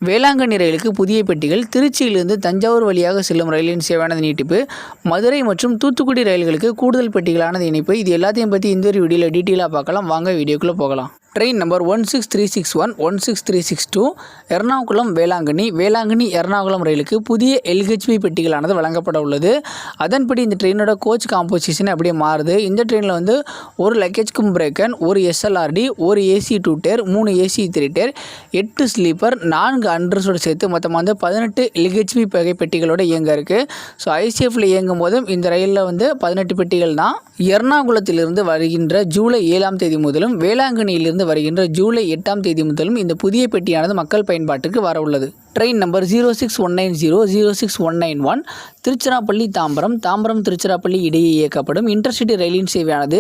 வேளாங்கண்ணி ரயிலுக்கு புதிய பெட்டிகள். திருச்சியிலிருந்து தஞ்சாவூர் வழியாக செல்லும் ரயிலின் சேவையானது நீட்டிப்பு. மதுரை மற்றும் தூத்துக்குடி ரயில்களுக்கு கூடுதல் பெட்டிகளானது இணைப்பு. இது எல்லாத்தையும் பற்றி இந்த ஒரு வீடியோவில் டீட்டெயிலாக பார்க்கலாம். வாங்க வீடியோக்குள்ளே போகலாம். ட்ரெயின் நம்பர் 16361, 16362 எர்ணாகுளம் வேளாங்கண்ணி எர்ணாகுளம் ரயிலுக்கு புதிய எல்ஹெச்பி பெட்டிகளானது வழங்கப்பட உள்ளது. அதன்படி இந்த ட்ரெயினோட கோச் காம்போசிஷன் அப்படியே மாறுது. இந்த ட்ரெயினில் வந்து ஒரு லக்கேஜ் கும் பிரேக்கன், ஒரு எஸ்எல்ஆர்டி, ஒரு AC 2 tier, 3 AC 3 tier, 8 sleeper, 4 அண்டர்ஸோடு சேர்த்து மொத்தமாக வந்து 18 எல்ஹெச்பி வகை பெட்டிகளோடு இயங்க இருக்குது. ஸோ ஐசிஎஃப்ல இயங்கும் போதும் இந்த ரயிலில் வந்து 18 பெட்டிகள் தான். எர்ணாகுளத்திலிருந்து வருகின்ற ஜூலை 7ஆம் தேதி முதலும் வேளாங்கண்ணியிலிருந்து வருகின்ற ஜூலை 8ஆம் தேதி முதலும் இந்த புதிய பெட்டியானது மக்கள் பயன்பாட்டுக்கு வர உள்ளது. ட்ரெயின் நம்பர் 06190, 06191 திருச்சிராப்பள்ளி தாம்பரம் திருச்சிராப்பள்ளி இடையே இயக்கப்படும் இன்டர்சிட்டி ரயிலின் சேவையானது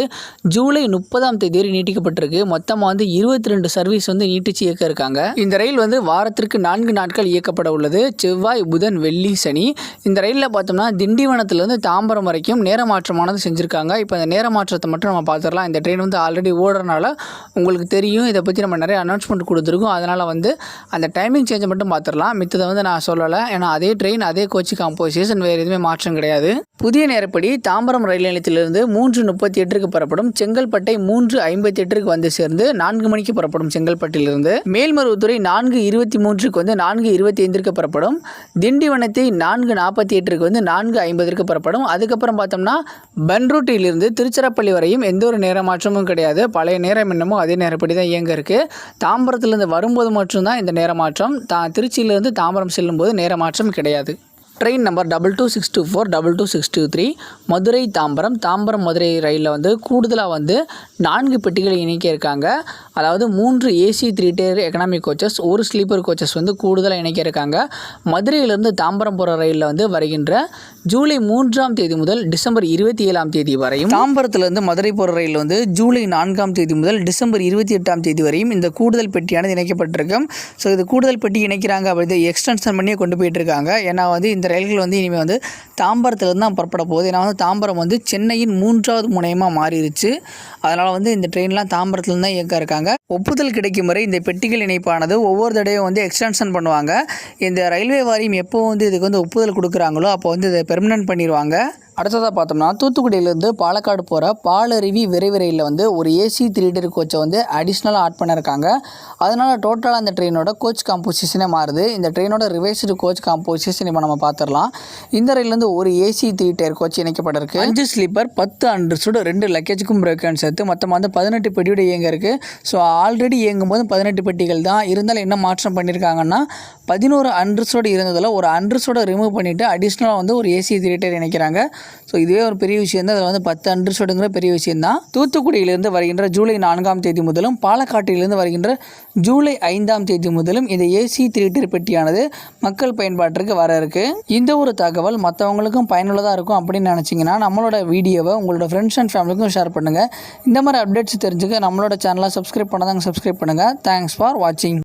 ஜூலை 30ஆம் தேதி வரை நீட்டிக்கப்பட்டிருக்கு. மொத்தமாக வந்து 22 சர்வீஸ் வந்து நீட்டிச்சு இயக்க இருக்காங்க. இந்த ரயில் வந்து வாரத்திற்கு 4 நாட்கள் இயக்கப்பட உள்ளது. செவ்வாய், புதன், வெள்ளி, சனி. இந்த ரயிலில் பார்த்தோம்னா திண்டிவனத்திலிருந்து தாம்பரம் வரைக்கும் நேர மாற்றமானது செஞ்சுருக்காங்க. இப்போ இந்த நேர மாற்றத்தை மட்டும் நம்ம பார்த்துடலாம். இந்த ட்ரெயின் வந்து ஆல்ரெடி ஓடுறதுனால உங்களுக்கு தெரியும். இதை பற்றி நம்ம நிறைய அனௌன்ஸ்மெண்ட் கொடுத்துருக்கோம். அதனால் வந்து அந்த டைமிங் சேஞ்சை மட்டும் பார்த்துடலாம். மித்ததை வந்து நான் சொல்லலை. ஏன்னா அதே ட்ரெயின், அதே கோச் காம்போசிஷன், வேறு எதுவுமே மாற்றம் கிடையாது. புதிய நேரப்படி தாம்பரம் ரயில் நிலையத்திலிருந்து 3:38 புறப்படும். செங்கல்பட்டை 3:58 வந்து சேர்ந்து 4 மணிக்கு புறப்படும். செங்கல்பட்டிலிருந்து மேல்மருவத்துறை 4:23 வந்து 4:25 புறப்படும். திண்டிவனத்தை 4:48 வந்து 4:50 புறப்படும். அதுக்கப்புறம் பார்த்தோம்னா பன்ருட்டியிலிருந்து திருச்சிராப்பள்ளி வரையும் எந்த ஒரு நேர மாற்றமும் கிடையாது. பழைய நேரம் என்னமோ அதே நேரப்படி தான் இயங்க இருக்கு. தாம்பரத்திலிருந்து வரும்போது மட்டும்தான் இந்த நேர மாற்றம். திருச்சியிலிருந்து தாம்பரம் செல்லும்போது நேர மாற்றம் கிடையாது. ட்ரெயின் நம்பர் 22624, 22623 மதுரை தாம்பரம் மதுரை ரயிலில் வந்து கூடுதலாக வந்து 4 பெட்டிகளை இணைக்க இருக்காங்க. அதாவது 3 ஏசி 3 டேர் எக்கனாமிக் கோச்சஸ், ஒரு ஸ்லீப்பர் கோச்சஸ் வந்து கூடுதலாக இணைக்க இருக்காங்க. மதுரையிலிருந்து தாம்பரம் போகிற ரயிலில் வந்து வருகின்ற ஜூலை 3ஆம் தேதி முதல் டிசம்பர் 27ஆம் தேதி வரையும், தாம்பரத்திலிருந்து மதுரை போகிற ரயில் வந்து ஜூலை 4ஆம் தேதி முதல் டிசம்பர் 28ஆம் தேதி வரையும் இந்த கூடுதல் பெட்டியானது இணைக்கப்பட்டிருக்கும். ஸோ இது கூடுதல் பெட்டி இணைக்கிறாங்க அப்படி எக்ஸ்டென்ஷன் பண்ணியே கொண்டு போயிட்டு இருக்காங்க. ஏன்னா வந்து இந்த ரயில்கள் வந்து இனிமேல் வந்து தாம்பரத்திலிருந்து தான் புறப்பட போகுது. ஏன்னா வந்து தாம்பரம் வந்து சென்னையின் 3வது முனையமாக மாறிடுச்சு. அதனால் வந்து இந்த ட்ரெயின்லாம் தாம்பரத்துலேருந்து தான் இயக்க இருக்காங்க. ஒப்புதல் கிடைக்கும் வரை இந்த பெட்டிகள் இணைப்பானது ஒவ்வொரு தடையும் வந்து எக்ஸ்டென்ஷன் பண்ணுவாங்க. இந்த ரயில்வே வாரியம் எப்போ வந்து இதுக்கு வந்து ஒப்புதல் கொடுக்குறாங்களோ அப்போ வந்து இதை பெர்மனன்ட் பண்ணிடுவாங்க. அடுத்ததாக பார்த்தோம்னா தூத்துக்குடியிலேருந்து பாலக்காடு போகிற பாலருவி விரைவு ரயிலில் வந்து ஒரு ஏசி 3 டேர் கோச்சை வந்து அடிஷ்னலாக ஆட் பண்ணியிருக்காங்க. அதனால் டோட்டலாக அந்த ட்ரெயினோட கோச் காம்போசிஷனே மாறுது. இந்த ட்ரெயினோட ரிவைஸ்டு கோச் காம்போசிஷன் இப்போ நம்ம பார்த்துடலாம். இந்த ரயிலேருந்து ஒரு ஏசி 3 டேர் கோச் இணைக்கப்பட்டிருக்கு. 5 ஸ்லீப்பர், 10 அண்டர்ஸோடு, 2 லக்கேஜுக்கும் பிரேக்கன் சேர்த்து மொத்தமாக வந்து 18 பெட்டியோட இயங்க இருக்குது. ஸோ ஆல்ரெடி இயங்கும் போது 18 பெட்டிகள் தான். இருந்தாலும் என்ன மாற்றம் பண்ணியிருக்காங்கன்னா 11 அண்டர்ஸோடு இருந்ததில் ஒரு அண்டர்ஸோட ரிமூவ் பண்ணிவிட்டு அடிஷ்னலாக வந்து ஒரு ஏசி 3 டேர் இணைக்கிறாங்க. ஸோ இதுவே ஒரு பெரிய விஷயம் தான். அதில் வந்து 10 அண்டர்ஸோடுங்கிற பெரிய விஷயம் தான். தூத்துக்குடியிலிருந்து வருகின்ற ஜூலை 4ஆம் தேதி முதலும் பாலக்காட்டிலிருந்து வருகின்ற ஜூலை 5ஆம் தேதி முதலும் இந்த ஏசி 3 டேர் பெட்டியானது மக்கள் பயன்பாட்டிற்கு வர இருக்கு. இந்த ஒரு தகவல் மற்றவங்களுக்கும் பயனுள்ளதாக இருக்கும் அப்படின்னு நினச்சிங்கன்னா நம்மளோட வீடியோவை உங்களோட ஃப்ரெண்ட்ஸ் அண்ட் ஃபேமிலிக்கும் ஷேர் பண்ணுங்கள். இந்த மாதிரி அப்டேட்ஸ் தெரிஞ்சுக்க நம்மளோட சேனலை சப்ஸ்கிரைப் பண்ணாதாங்க சப்ஸ்கிரைப் பண்ணுங்கள். தேங்க்ஸ் ஃபார் வாட்சிங்.